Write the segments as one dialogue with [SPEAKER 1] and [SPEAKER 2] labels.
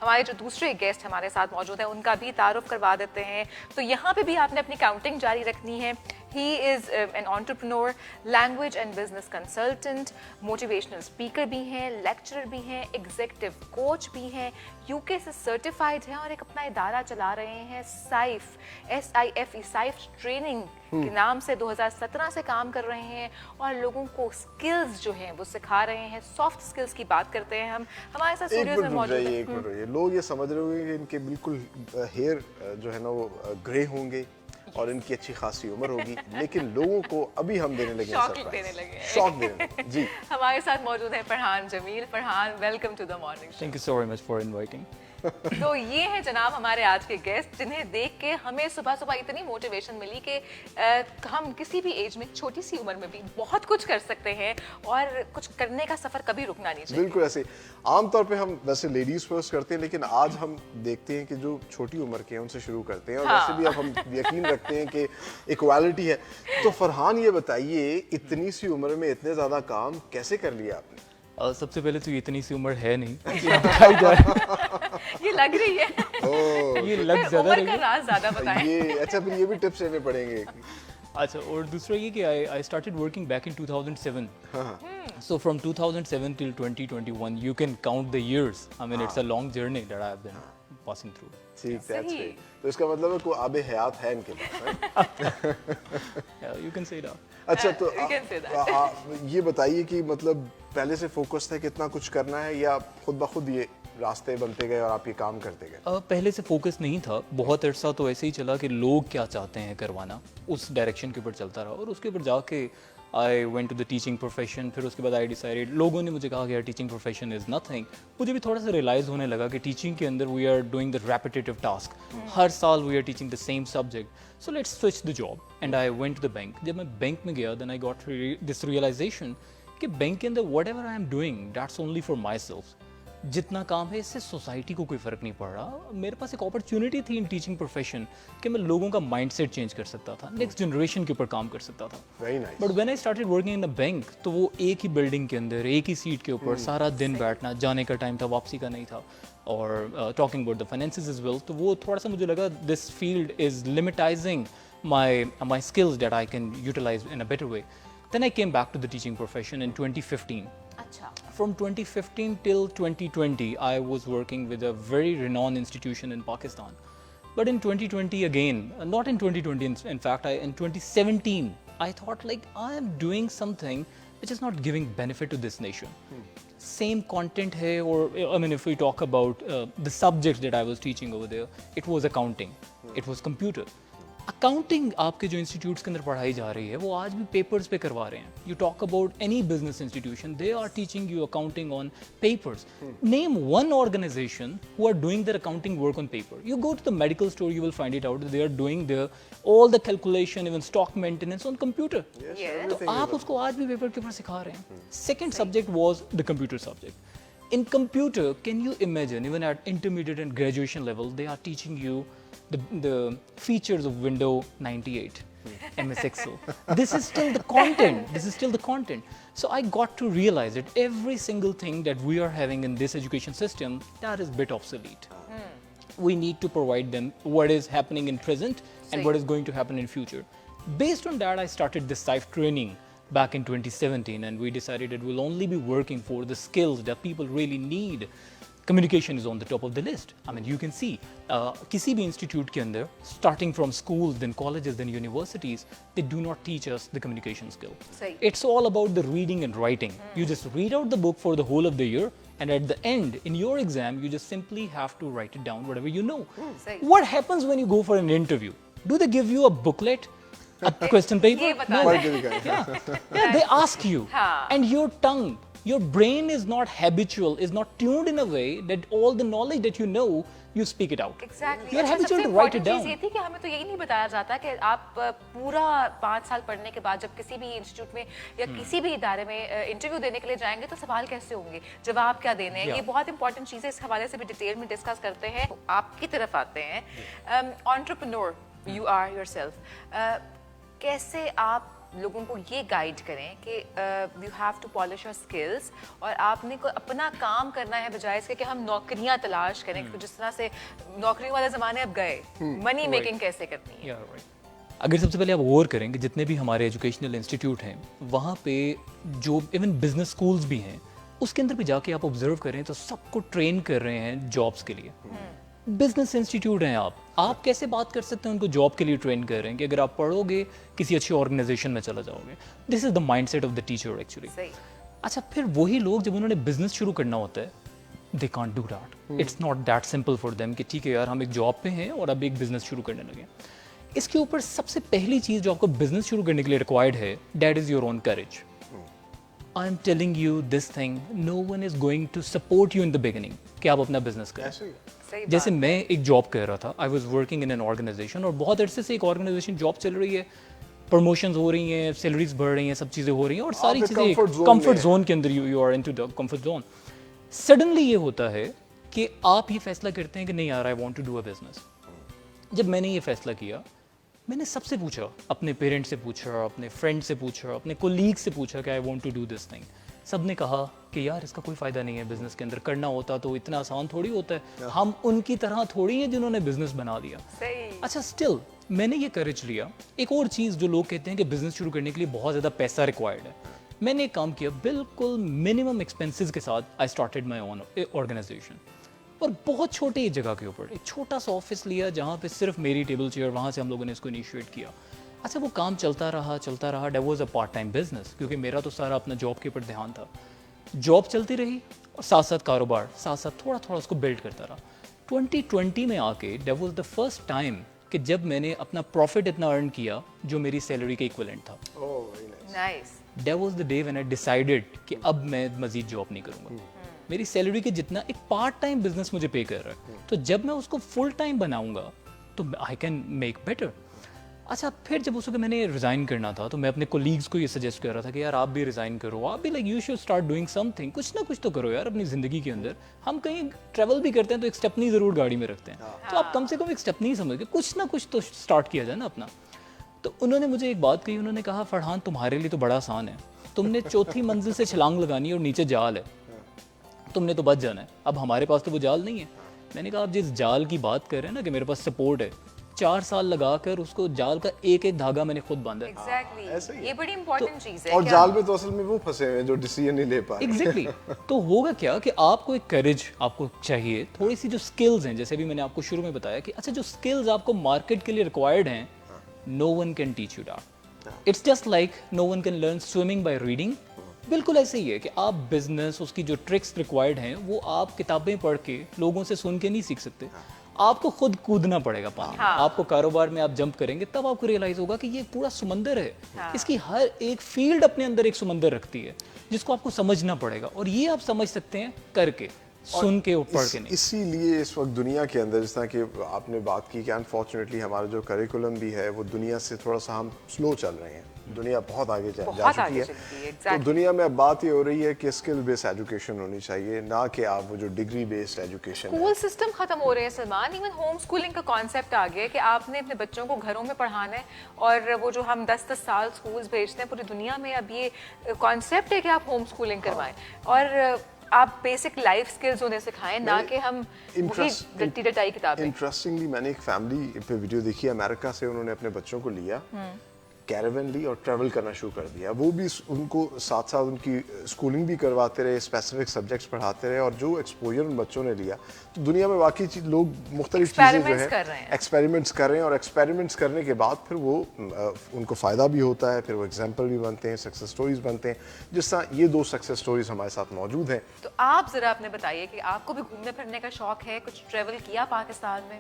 [SPEAKER 1] ہمارے جو دوسرے گیسٹ ہمارے ساتھ موجود ہیں ان کا بھی تعارف کروا دیتے ہیں. تو یہاں پہ بھی آپ نے اپنی کاؤنٹنگ جاری رکھنی ہے. He is an entrepreneur, language and business consultant, motivational speaker بھی ہیں, lecturer بھی ہیں, executive coach بھی ہیں, UK سے certified ہیں اور ایک اپنا ادارہ چلا رہے ہیں SIFE, SIFE, SIFE ٹریننگ کے نام سے 2017 سے کام کر رہے ہیں اور لوگوں کو سکلز جو ہیں وہ سکھا رہے ہیں. سافٹ سکلز کی بات کرتے ہیں ہم. ہمارے ساتھ اسٹوڈیوز میں موجود ہیں.
[SPEAKER 2] ایک منٹ رہیے, لوگ یہ سمجھ رہے ہوئے کہ ان کے بالکل ہیئر جو ہے نا وہ گرے ہوں گے اور ان کی اچھی خاصی عمر ہوگی, لیکن لوگوں کو ابھی ہم دینے لگے ہیں شوق دینے. جی
[SPEAKER 1] ہمارے ساتھ موجود ہیں Farhan Jameel. Farhan, welcome to the morning show.
[SPEAKER 3] Thank you so very much for inviting.
[SPEAKER 1] تو یہ ہیں جناب ہمارے آج کے گیسٹ جنہیں دیکھ کے ہمیں صبح صبح اتنی موٹیویشن ملی کہ ہم کسی بھی ایج میں, چھوٹی سی عمر میں بھی بہت کچھ کر سکتے ہیں اور کچھ کرنے کا سفر کبھی رکنا نہیں چاہیے.
[SPEAKER 2] بالکل ایسے عام طور پہ ہم ویسے لیڈیز فرسٹ کرتے ہیں, لیکن آج ہم دیکھتے ہیں کہ جو چھوٹی عمر کے ہیں ان سے شروع کرتے ہیں, اور ویسے بھی اب ہم یقین رکھتے ہیں کہ ایکوالٹی ہے. تو فرحان یہ بتائیے, اتنی سی عمر میں اتنے زیادہ کام کیسے کر لیا آپ نے؟
[SPEAKER 3] سب سے پہلے تو یہ اتنی سی عمر ہے نہیں,
[SPEAKER 1] یہ لگ رہی ہے,
[SPEAKER 3] یہ لگ زیادہ
[SPEAKER 1] عمر کا راز زیادہ بتائیں.
[SPEAKER 2] یہ اچھا, پھر یہ بھی ٹپس لینے پڑیں گے.
[SPEAKER 3] اچھا, اور دوسرا یہ کہ I started working back in 2007. So from 2007 till 2021 you can count the years. I mean it's a long journey that I have been passing through.
[SPEAKER 2] ٹھیک ہے, تو اس کا مطلب ہے کوئی آب حیات ہے ان کے پاس.
[SPEAKER 3] You can say that.
[SPEAKER 2] اچھا, تو یہ بتائیے کہ مطلب پہلے سے فوکس تھا کتنا کچھ کرنا ہے, یا خود بخود یہ راستے بنتے گئے اور آپ یہ کام کرتے گئے؟
[SPEAKER 3] پہلے سے فوکس نہیں تھا, بہت عرصہ تو ایسے ہی چلا کہ لوگ کیا چاہتے ہیں کروانا, اس ڈائریکشن کے اوپر چلتا رہا, اور اس کے اوپر جا کے I went to the teaching profession. پھر اس کے بعد I decided, لوگوں نے مجھے کہا کہ یار teaching profession is nothing. مجھے بھی تھوڑا سا ریلائز ہونے لگا کہ teaching کے اندر we are doing the repetitive task. ہر سال we are teaching the same subject. So let's switch the job. And I went to the bank. جب میں بینک میں گیا then I got this realization کہ بینک کے اندر whatever I am doing, that's only for myself. جتنا کام ہے اس سے society کو کوئی فرق نہیں پڑ رہا. میرے پاس ایک اپرچونٹی تھی ان ٹیچنگ پروفیشن کہ میں لوگوں کا مائنڈ سیٹ چینج کر سکتا تھا, نیکسٹ جنریشن کے اوپر کام کر سکتا تھا. But when I started working in a bank, تو وہ ایک ہی بلڈنگ کے اندر ایک ہی سیٹ کے اوپر سارا دن بیٹھنا, جانے کا ٹائم تھا, واپسی کا نہیں تھا, اور talking about the finances as well, تو وہ تھوڑا سا مجھے لگا this field is limiting my skills that I can utilize in a better way. Then I came back to the teaching profession in 2015. From 2015 till 2020, I was working with a very renowned institution in Pakistan. But in 2020 again, not in 2020, in fact, in 2017, I thought like I am doing something which is not giving benefit to this nation. Same content hai, or I mean, if we talk about the subjects that I was teaching over there, it was accounting, it was computer. Accounting آپ کے جو institutes کے اندر پڑھائی جا رہی ہے وہ آج بھی پیپرز پہ کروا رہے ہیں. You talk about any business institution, they are teaching you accounting on papers. Name one organisation who are doing their accounting work on paper. You go to the medical store, you will find it out, they are doing all the calculation, even stock maintenance on computer. تو آپ اس کو آج بھی paper کے اوپر سکھا رہے ہیں. Second subject was the computer subject. In computer, can you imagine, even at intermediate and graduation level, they are teaching you the features of Windows 98, MS Excel. This is still the content. So I got to realize that every single thing that we are having in this education system, that is a bit obsolete. We need to provide them what is happening in present and what is going to happen in future. Based on that, I started this SIFE training back in 2017, and we decided that we'll only be working for the skills that people really need. Communication is on the top of the list. I mean, you can see, kisi bhi institute ke andar, starting from schools, then colleges, then universities, they do not teach us the communication skill. It's all about the reading and writing. You just read out the book for the whole of the year, and at the end, in your exam, you just simply have to write it down, whatever you know. What happens when you go for an interview? Do they give you a booklet, a question paper?
[SPEAKER 1] No.
[SPEAKER 3] Yeah, they ask you, and your tongue, your brain is not habitual, is not tuned in a way that all the knowledge that you know, you speak it out.
[SPEAKER 1] Exactly.
[SPEAKER 3] You are habitual to write it down.
[SPEAKER 1] چیز یہ تھی کہ ہمیں تو یہی نہیں بتایا جاتا کہ آپ پورا 5 سال پڑھنے کے بعد جب کسی بھی انسٹیٹیوٹ میں یا کسی بھی ادارے میں انٹرویو دینے کے لیے جائیں گے تو سوال کیسے ہوں گے, جواب کیا دینے ہیں. یہ بہت امپورٹنٹ چیز ہے, اس حوالے سے بھی ڈیٹیل میں ڈسکس کرتے ہیں. آپ کی طرف آتے ہیں, entrepreneur you are yourself. کیسے آپ لوگوں کو یہ گائیڈ کریں کہ you have to polish your skills اور آپ نے کو اپنا کام کرنا ہے بجائے اس کے کہ ہم نوکریاں تلاش کریں, جس طرح سے نوکریوں والے زمانے اب گئے, منی میکنگ کیسے کرنی ہے.
[SPEAKER 3] اگر سب سے پہلے آپ غور کریں کہ جتنے بھی ہمارے ایجوکیشنل انسٹیٹیوٹ ہیں وہاں پہ جو ایون بزنس اسکولز بھی ہیں اس کے اندر بھی جا کے آپ آبزرو کریں تو سب کو ٹرین کر رہے ہیں جابس کے لیے. بزنس انسٹیٹیوٹ ہیں, آپ کیسے بات کر سکتے ہیں ان کو جاب کے لیے ٹرین کر رہے ہیں کہ اگر آپ پڑھو گے کسی اچھی آرگنائزیشن میں چلا جاؤ گے. This is the mind set of the teacher actually. اچھا پھر وہی لوگ جب انہوں نے بزنس شروع کرنا ہوتا ہے they can't do that, it's not that simple for them کہ ٹھیک ہے یار ہم ایک جاب پہ ہیں اور اب ایک بزنس شروع کرنے لگے. اس کے اوپر سب سے پہلی چیز جو آپ کو بزنس شروع کرنے کے لیے ریکوائرڈ ہے that is your own courage. I am telling you this thing, no one is going to support you in the beginning کہ آپ اپنا بزنس کریں. جیسے میں ایک جاب کر رہا تھا, I was working in an organisation اور بہت عرصے سے ایک آرگنائزیشن جاب چل رہی ہے, پروموشنز ہو رہی ہیں, سیلریز بڑھ رہی ہیں, سب چیزیں ہو رہی ہیں اور ساری چیزیں کمفرٹ زون کے اندر you are into the comfort zone. Suddenly یہ ہوتا ہے کہ آپ یہ فیصلہ کرتے ہیں کہ نہیں یار I want to do a business. جب میں نے یہ فیصلہ کیا میں نے سب سے پوچھا, اپنے پیرنٹس سے پوچھا, اپنے فرینڈ سے پوچھا, اپنے کولیگ سے پوچھا کہ I want to do this thing. سب نے کہا کہ یار اس کا کوئی فائدہ نہیں ہے بزنس کے اندر, کرنا ہوتا تو اتنا آسان تھوڑی ہوتا ہے, ہم ان کی طرح تھوڑی ہیں جنہوں نے بزنس بنا لیا. اچھا اسٹل میں نے یہ کریج لیا. ایک اور چیز جو لوگ کہتے ہیں کہ بزنس شروع کرنے کے لیے بہت زیادہ پیسہ ریکوائرڈ ہے, میں نے ایک کام کیا بالکل منیمم ایکسپینسز کے ساتھ. I started my own organization اور بہت چھوٹے جگہ کے اوپر ایک چھوٹا سا آفس لیا جہاں پہ صرف میری ٹیبل چیئر, وہاں سے ہم لوگوں نے اس کو انیشیٹ کیا. اچھا وہ کام چلتا رہا. That was a part time business کیونکہ میرا تو سارا اپنا جاب کے اوپر دھیان تھا. جاب چلتی رہی اور ساتھ ساتھ کاروبار, ساتھ ساتھ تھوڑا تھوڑا اس کو بلڈ کرتا رہا. 2020 میں آ کے that was the first time کہ جب میں نے اپنا پروفٹ اتنا ارن کیا جو میری سیلری کے ایکویلنٹ تھا. That was the day when I decided کہ اب میں مزید جاب نہیں کروں گا. میری سیلری کے جتنا ایک پارٹ ٹائم بزنس مجھے پے کر رہا ہے, تو جب میں اس کو فل ٹائم بناؤں گا تو آئی کین میک بیٹر. اچھا پھر جب اس وقت میں نے ریزائن کرنا تھا تو میں اپنے کولیگس کو یہ سجیسٹ کر رہا تھا کہ یار آپ بھی ریزائن کرو, آپ بھی like you should start doing some thing, کچھ نہ کچھ تو کرو یار اپنی زندگی کے اندر. ہم کہیں ٹریول بھی کرتے ہیں تو ایک اسٹیپنی ضرور گاڑی میں رکھتے ہیں, تو آپ کم سے کم ایک اسٹیپنی سمجھ کے کچھ نہ کچھ تو اسٹارٹ کیا جائے نا اپنا. تو انہوں نے مجھے ایک بات کہی, انہوں نے کہا فرحان تمہارے لیے تو بڑا آسان ہے, تم نے 4تھی منزل سے چھلانگ لگانی ہے اور نیچے جال ہے, تم نے تو بچ جانا ہے. اب ہمارے پاس تو وہ جال نہیں ہے. میں نے کہا آپ جس جال کی بات کر رہے ہیں نا کہ میرے پاس سپورٹ ہے, 4 سال لگا کر اس کو جال کا ایک ایک دھاگا میں نے خود باندھا.
[SPEAKER 1] یہ بڑی امپورٹنٹ چیز ہے.
[SPEAKER 2] اور جال میں تو اصل میں وہ پھنسے ہوئے ہیں جو ڈیسیژن نہیں لے پائے.
[SPEAKER 3] ایگزیکٹلی. تو ہوگا کیا کہ آپ کو ایک کریج آپ کو چاہیے, تھوڑی سی جو اسکلز ہیں جیسے بھی میں نے آپ کو شروع میں بتایا کہ اچھا جو اسکلز آپ کو مارکیٹ کے لیے ریکوائرڈ ہیں, no one can teach you that. It's just like no one can learn swimming by reading. بالکل ایسے ہی ہے کہ آپ بزنس اس کی جو ٹرکس ریکوائرڈ ہیں وہ آپ کتابیں پڑھ کے لوگوں سے سن کے نہیں سیکھ سکتے. آپ کو خود کودنا پڑے گا پانی. آپ کو کاروبار میں آپ جمپ کریں گے تب آپ کو ریئلائز ہوگا کہ یہ پورا سمندر ہے. اس کی ہر ایک فیلڈ اپنے اندر ایک سمندر رکھتی ہے جس کو آپ کو سمجھنا پڑے گا, اور یہ آپ سمجھ سکتے ہیں کر کے, سن کے اور پڑھ کے نہیں.
[SPEAKER 2] اسی لیے اس وقت دنیا کے اندر جس طرح کہ آپ نے بات کی کہ انفارچونیٹلی ہمارا جو کریکولم بھی ہے وہ دنیا سے تھوڑا سا ہم سلو چل رہے ہیں. دنیا بہت آگے جا چکی ہے. تو دنیا میں اب بات یہ ہو رہی ہے کہ اسکل بیس ایجوکیشن ہونی چاہیے, نہ کہ آپ وہ جو degree based education.
[SPEAKER 1] School system ختم ہو رہے ہیں سلمان. ایون ہوم اسکولنگ کا کانسیپٹ آ گیا کہ آپ نے اپنے بچوں کو گھروں میں پڑھانا ہے, اور وہ جو ہم 10 سال اسکولس بھیجتے ہیں پوری دنیا میں اب یہ کانسیپٹ ہے کہ آپ ہوم اسکولنگ کروائیں اور آپ بیسک لائف اسکلز انہیں سکھائیں, نہ کہ ہم وہی رٹی رٹائی کتابیں.
[SPEAKER 2] انٹرسٹنگلی میں نے ایک فیملی پہ ویڈیو دیکھی امریکہ سے, انہوں نے اپنے بچوں کو لیا, کیریون لی اور ٹریول کرنا شروع کر دیا. وہ بھی ان کو ساتھ ساتھ ان کی اسکولنگ بھی کرواتے رہے, اسپیسیفک سبجیکٹس پڑھاتے رہے, اور جو ایکسپوجر ان بچوں نے لیا تو دنیا میں واقعی لوگ مختلف چیزیں جو ہے ایکسپیریمنٹس کر رہے ہیں, اور ایکسپیریمنٹس کرنے کے بعد پھر وہ ان کو فائدہ بھی ہوتا ہے, پھر وہ ایگزامپل بھی بنتے ہیں, سکسیس سٹوریز بنتے ہیں, جس طرح یہ 2 سکسیس سٹوریز ہمارے ساتھ موجود ہیں.
[SPEAKER 1] تو آپ ذرا اپنے بتائیے کہ آپ کو بھی گھومنے پھرنے کا شوق ہے, کچھ ٹریول کیا پاکستان میں؟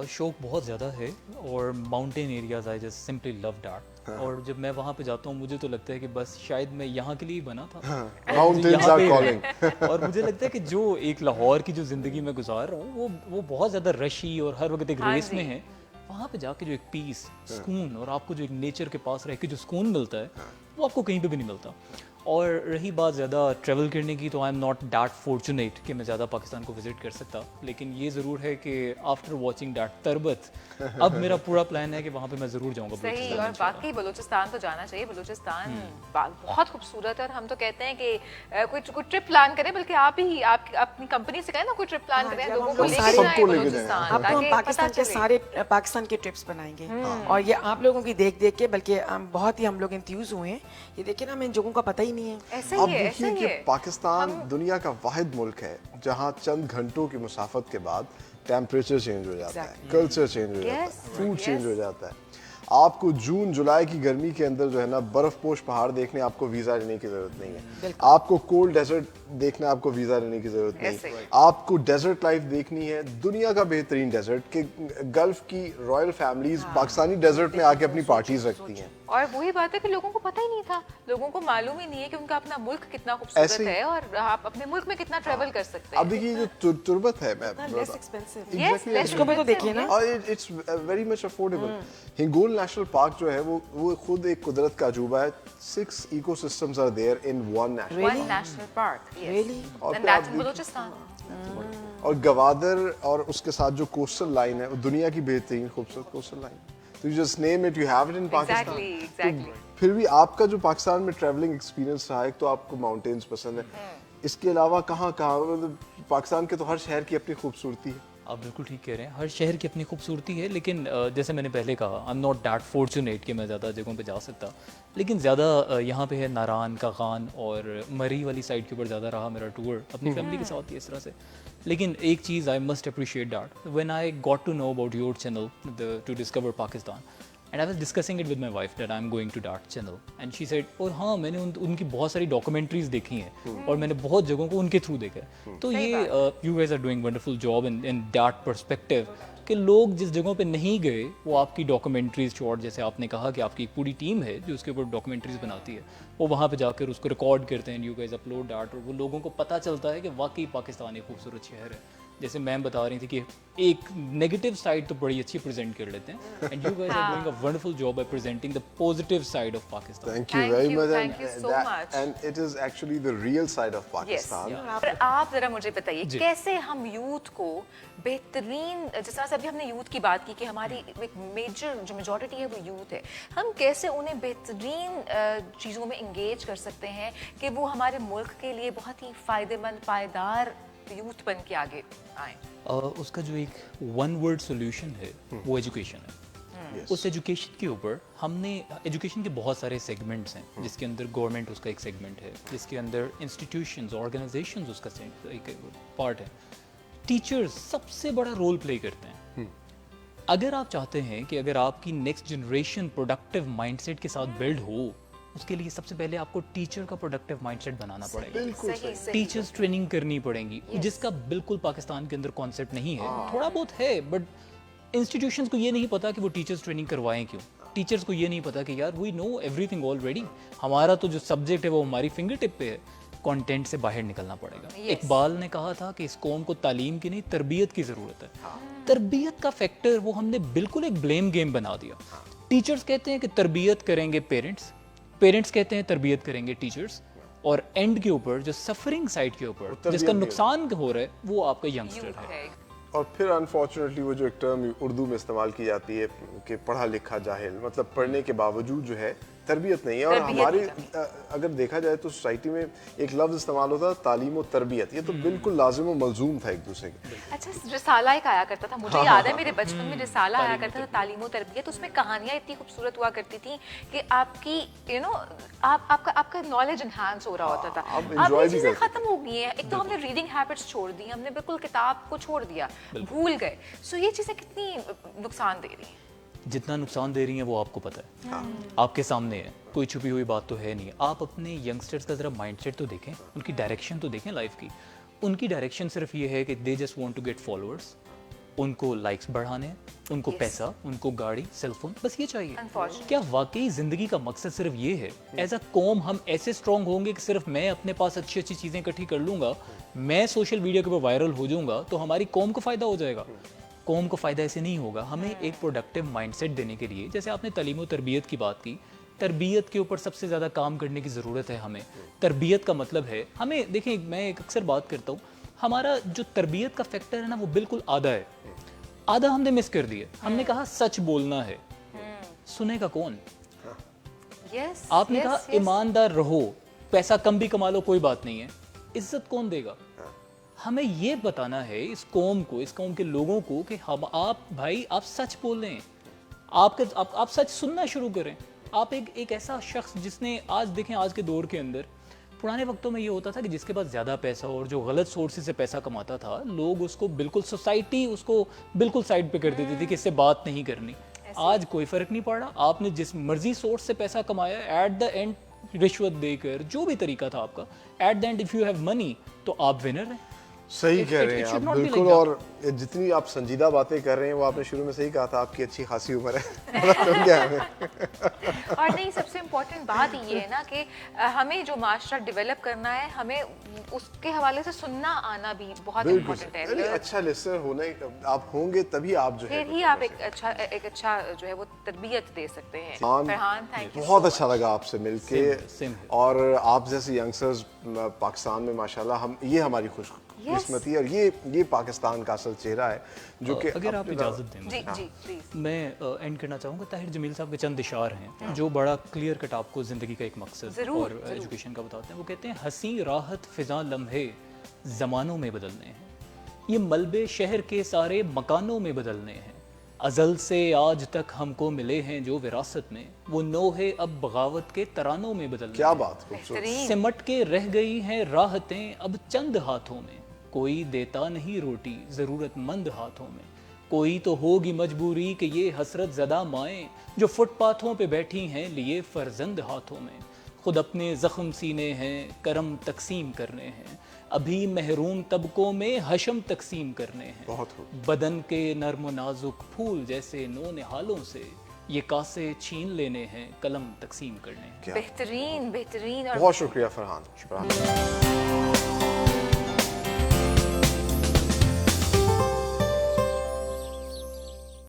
[SPEAKER 3] شوق بہت زیادہ ہے, اور mountain areas I just simply love that. اور جب میں وہاں پہ جاتا ہوں مجھے تو لگتا ہے کہ بس شاید میں یہاں کے لیے بنا تھا, اور مجھے لگتا ہے کہ جو ایک لاہور کی جو زندگی میں گزار رہا ہوں وہ بہت زیادہ رشی اور ہر وقت ایک ریس میں ہے. وہاں پہ جا کے جو ایک پیس, سکون, اور آپ کو جو ایک نیچر کے پاس رہ کے جو سکون ملتا ہے وہ آپ کو کہیں پہ بھی نہیں ملتا. اور رہی بات زیادہ ٹریول کرنے کی تو I am not that fortunate کہ میں زیادہ پاکستان کو وزٹ کر سکتا, لیکن یہ ضرور ہے کہ آفٹر واچنگ دیٹ تربت اب میرا پورا پلان ہے کہ وہاں پہ میں ضرور جاؤں گا.
[SPEAKER 1] صحیح, اور باقی بلوچستان تو جانا چاہیے. بلوچستان بہت خوبصورت ہے, اور ہم تو کہتے ہیں کہ کوئی ٹرپ پلان کریں, بلکہ آپ ہی آپ اپنی کمپنی سے کہیں نا کوئی ٹرپ پلان کریں, لوگوں کو لے کے جائیں بلوچستان,
[SPEAKER 4] اب تو ہم پاکستان کے سارے پاکستان کے ٹرپس بنائیں گے, اور یہ آپ لوگوں کی دیکھ کے بلکہ بہت ہی ہم لوگ انتھیوز ہوئے ہیں. یہ دیکھیں نا, ہمیں ان جگہوں کا پتہ ہی نہیں ہے.
[SPEAKER 1] ایسے
[SPEAKER 2] اب
[SPEAKER 1] ہی ہے,
[SPEAKER 2] دیکھیے کہ پاکستان دنیا کا واحد ملک ہے جہاں چند گھنٹوں کی مسافت کے بعد ٹیمپریچر چینج ہو جاتا ہے, کلچر چینج ہو جاتا ہے, فوڈ چینج ہو جاتا ہے. آپ کو جون جولائی کی گرمی کے اندر جو ہے نا برف پوش پہاڑ دیکھنے آپ کو ویزا لینے کی ضرورت نہیں ہے. آپ کو کولڈ ڈیزرٹ دیکھنا آپ کو ویزا لینے کی ضرورت نہیں. آپ کو ڈیزرٹ لائف دیکھنی ہے, دنیا کا بہترین ڈیزرٹ, کہ گلف کی رائل فیملیز پاکستانی ڈیزرٹ میں آ کے اپنی پارٹیز رکھتی ہیں.
[SPEAKER 1] اور وہی بات ہے کہ لوگوں کو پتہ ہی نہیں تھا, لوگوں کو معلوم ہی نہیں ہے کہ ان کا اپنا ملک کتنا خوبصورت ہے, اور آپ اپنے ملک میں کتنا ٹریول کر سکتے ہیں.
[SPEAKER 2] اب دیکھیے جو تربت ہے,
[SPEAKER 4] اس کو بھی تو دیکھیے نا,
[SPEAKER 2] اور it's very much affordable. Hingol national park جو ہے وہ خود ایک قدرت کا عجوبہ ہے. 6 ecosystems are there in one
[SPEAKER 1] national park, and that's in Balochistan.
[SPEAKER 2] اور گوادر اور اس کے ساتھ جو کوسٹل لائن ہے وہ دنیا کی بہترین خوبصورت کوسٹل لائن. تو you just name it, you have it in Pakistan.
[SPEAKER 1] Exactly.
[SPEAKER 2] پھر بھی آپ کا جو پاکستان میں ٹریولنگ ایکسپیرینس رہا ہے, تو آپ کو ماؤنٹینز پسند ہے, اس کے علاوہ کہاں پاکستان کے تو ہر شہر کی اپنی خوبصورتی ہے.
[SPEAKER 3] آپ بالکل ٹھیک کہہ رہے ہیں, ہر شہر کی اپنی خوبصورتی ہے, لیکن جیسے میں نے پہلے کہا I am not that fortunate کہ میں زیادہ جگہوں پہ جا سکتا, لیکن زیادہ یہاں پہ ہے ناران, کاغان اور مری والی سائڈ کے اوپر زیادہ رہا میرا ٹور اپنی فیملی کے ساتھ اس طرح سے. لیکن ایک چیز I must appreciate that when I got to know about your channel to discover Pakistan, and I was discussing it with my wife that I am going to that channel, and she said, اور ہاں میں نے ان کی بہت ساری documentaries دیکھی ہیں اور میں نے بہت جگہوں کو ان کے تھرو دیکھا ہے. تو یہ you guys are doing wonderful job in that perspective کہ لوگ جس جگہوں پہ نہیں گئے وہ آپ کی ڈاکومنٹریز شارٹ, جیسے آپ نے کہا کہ آپ کی ایک پوری ٹیم ہے جو اس کے اوپر ڈاکومنٹریز بناتی ہے, وہ وہاں پہ جا کر اس کو ریکارڈ کرتے ہیں, یو گائز اپلوڈ دیٹ, اور وہ لوگوں کو پتہ چلتا ہے کہ واقعی پاکستان ایک خوبصورت شہر ہے. جیسے میم بتا رہی تھی کہ ایک نیگیٹو سائڈ تو بڑی اچھی پریزنٹ کر لیتے ہیں, and you guys are doing a wonderful job by presenting the positive side of Pakistan.
[SPEAKER 2] Thank you very much, and it is actually the real side of Pakistan.
[SPEAKER 1] آپ ذرا مجھے بتائیے کیسے ہم یوتھ کو بہترین, جس طرح سے ابھی ہم نے یوتھ کی بات کی کہ ہماری ایک میجر جو میجورٹی ہے وہ یوتھ ہے, ہم کیسے انہیں بہترین چیزوں میں انگیج کر سکتے ہیں کہ وہ ہمارے ملک کے لیے بہت ہی فائدے مند, پائیدار یوتھ بن کے آگے آئیں؟
[SPEAKER 3] اس کا جو ایک ون ورڈ سولوشن ہے وہ ایجوکیشن ہے. اس ایجوکیشن کے اوپر ہم نے, ایجوکیشن کے بہت سارے سیگمنٹس ہیں جس کے اندر گورنمنٹ اس کا ایک سیگمنٹ ہے, جس کے اندر انسٹیٹیوشنز, آرگنائزیشنز اس کا ایک پارٹ ہے, ٹیچرز سب سے بڑا رول پلے کرتے ہیں. اگر آپ چاہتے ہیں کہ اگر آپ کی next generation productive mindset کے ساتھ بلڈ ہو, اس کے لیے سب سے پہلے آپ کو ٹیچر کا پروڈکٹیو مائنڈ سیٹ بنانا پڑے گا. ٹیچرز ٹریننگ کرنی پڑیں گی, جس کا بالکل پاکستان کے اندر کانسیپٹ نہیں ہے. تھوڑا بہت ہے, بٹ انسٹیٹیوشنز کو یہ نہیں پتا کہ وہ ٹیچرز ٹریننگ کروائیں کیوں. ٹیچرز کو یہ نہیں پتا کہ یار وی نو ایوری تھنگ آلریڈی, ہمارا تو جو سبجیکٹ ہے وہ ہماری فنگر ٹپ پہ ہے, کانٹینٹ سے باہر نکلنا پڑے گا. اقبال نے کہا تھا کہ اس قوم کو تعلیم کی نہیں تربیت کی ضرورت ہے. تربیت کا فیکٹر وہ ہم نے بالکل ایک بلیم گیم بنا دیا. ٹیچرز کہتے ہیں کہ تربیت کریں گے پیرنٹس, پیرنٹس کہتے ہیں تربیت کریں گے ٹیچرز, اور اینڈ کے اوپر جو سفرنگ سائڈ کے اوپر جس کا نقصان ہو رہا ہے وہ آپ کا ینگسٹر ہے.
[SPEAKER 2] اور پھر انفارچونیٹلی وہ جو ایک ٹرم اردو میں استعمال کی جاتی ہے کہ پڑھا لکھا جاہل, مطلب پڑھنے کے باوجود جو ہے تربیت نہیں ہے. اور ہماری اگر دیکھا جائے تو سوسائٹی میں ایک لفظ استعمال ہوتا ہے تعلیم و تربیت, یہ تو بالکل لازم و ملزوم تھا ایک دوسرے کے.
[SPEAKER 1] اچھا, رسالہ ایک آیا کرتا تھا, مجھے یاد ہے میرے بچپن میں رسالہ آیا کرتا تھا تعلیم و تربیت, اس میں کہانیاں اتنی خوبصورت ہوا کرتی تھیں کہ آپ کی آپ کا نالج انہانس ہو رہا ہوتا تھا. اب یہ چیزیں ختم ہو گئی ہیں. ایک تو ہم نے ریڈنگ ہیبٹس چھوڑ دی, ہم نے بالکل کتاب کو چھوڑ دیا, بھول گئے. سو یہ چیزیں کتنی نقصان دے رہی ہیں.
[SPEAKER 3] جتنا نقصان دے رہی ہیں وہ آپ کو پتہ ہے, آپ کے سامنے ہے, کوئی چھپی ہوئی بات تو ہے نہیں. آپ اپنے ینگسٹرز کا ذرا مائنڈ سیٹ تو دیکھیں, ان کی ڈائریکشن تو دیکھیں لائف کی. ان کی ڈائریکشن صرف یہ ہے کہ they just want to get followers, ان کو لائکس بڑھانے, ان کو پیسہ, ان کو گاڑی, سیل فون, بس یہ چاہیے. کیا واقعی زندگی کا مقصد صرف یہ ہے؟ ایز اے قوم ہم ایسے اسٹرانگ ہوں گے کہ صرف میں اپنے پاس اچھی اچھی چیزیں اکٹھی کر لوں گا, میں سوشل میڈیا کے اوپر وائرل ہو جاؤں گا تو ہماری قوم کو فائدہ ہو جائے گا؟ قوم کو فائدہ ایسے نہیں ہوگا. ہمیں ایک پروڈکٹیو مائنڈ سیٹ دینے کے لیے, جیسے آپ نے تعلیم و تربیت کی بات کی, تربیت کے اوپر سب سے زیادہ کام کرنے کی ضرورت ہے ہمیں. تربیت کا مطلب ہے ہمیں, دیکھیں میں ایک اکثر بات کرتا ہوں, ہمارا جو تربیت کا فیکٹر ہے نا وہ بالکل آدھا ہے. آدھا ہم نے مس کر دیا. ہم نے کہا سچ بولنا ہے, سنے گا کون؟
[SPEAKER 1] Yes,
[SPEAKER 3] آپ نے
[SPEAKER 1] yes,
[SPEAKER 3] کہا
[SPEAKER 1] yes.
[SPEAKER 3] ایماندار رہو, پیسہ کم بھی کما لو کوئی بات نہیں ہے, عزت کون دے گا؟ ہمیں یہ بتانا ہے اس قوم کو, اس قوم کے لوگوں کو کہ ہم, آپ بھائی آپ سچ بولیں, آپ سچ سننا شروع کریں. آپ ایک ایسا شخص جس نے, آج دیکھیں آج کے دور کے اندر, پرانے وقتوں میں یہ ہوتا تھا کہ جس کے پاس زیادہ پیسہ اور جو غلط سورسز سے پیسہ کماتا تھا, لوگ اس کو بالکل, سوسائٹی اس کو بالکل سائڈ پہ کر دیتی تھی کہ اس سے بات نہیں کرنی. آج کوئی فرق نہیں پڑا, آپ نے جس مرضی سورس سے پیسہ کمایا, ایٹ دا اینڈ رشوت دے کر, جو بھی طریقہ تھا آپ کا, at the end of you have money تو آپ ونر ہیں.
[SPEAKER 2] صحیح کہہ رہے ہیں آپ بالکل. اور جتنی آپ سنجیدہ باتیں کر رہے ہیں وہ آپ نے شروع میں صحیح کہا تھا, آپ کی اچھی خاصی عمر ہے.
[SPEAKER 1] اور نہیں, سب سے امپورٹنٹ بات یہ ہے نا کہ ہمیں جو معاشرہ ڈیولپ کرنا ہے, ہمیں اس کے حوالے سے سننا آنا بھی بہت امپورٹنٹ ہے.
[SPEAKER 2] اچھا لسنر ہونے آپ ہوں گے تبھی آپ جو ہے
[SPEAKER 1] پھر ہی آپ ایک اچھا جو ہے وہ تربیت دے سکتے ہیں. Farhan, thank you.
[SPEAKER 2] بہت اچھا لگا آپ سے مل کے, اور آپ جیسے ینگسٹرز پاکستان میں ماشاءاللہ, یہ ہماری خوش قسمتی ہے, اور یہ پاکستان کا اصل چہرہ ہے جو کہ,
[SPEAKER 3] اگر آپ اجازت دیں
[SPEAKER 1] جی جی پلیز,
[SPEAKER 3] میں اینڈ کرنا چاہوں گا. طاہر جمیل صاحب کے چند اشعار ہیں جو بڑا کلیئر کٹ آپ کو زندگی کا ایک مقصد اور ایجوکیشن کا بتاتے ہیں. وہ کہتے ہیں ہنسی راحت فضاں لمحے زمانوں میں بدلنے ہیں, یہ ملبے شہر کے سارے مکانوں میں بدلنے ہیں, ازل سے آج تک ہم کو ملے ہیں جو وراثت میں, وہ نوحے اب بغاوت کے ترانوں میں بدلنے.
[SPEAKER 2] کیا بات, خوبصورت.
[SPEAKER 3] سمٹ کے رہ گئی ہیں راحتیں اب چند ہاتھوں میں, کوئی دیتا نہیں روٹی ضرورت مند ہاتھوں میں, کوئی تو ہوگی مجبوری کہ یہ حسرت زدہ مائیں جو فٹ پاتھوں پہ بیٹھی ہیں لیے فرزند ہاتھوں میں, خود اپنے زخم سینے ہیں کرم تقسیم کرنے ہیں, ابھی محروم طبقوں میں حشم تقسیم کرنے ہیں,
[SPEAKER 2] بہت خوب.
[SPEAKER 3] بدن کے نرم و نازک پھول جیسے نو نہالوں سے یہ کاسے چھین لینے ہیں قلم تقسیم کرنے ہیں.
[SPEAKER 1] بہترین بہترین. اور
[SPEAKER 2] بہت شکریہ فرحان.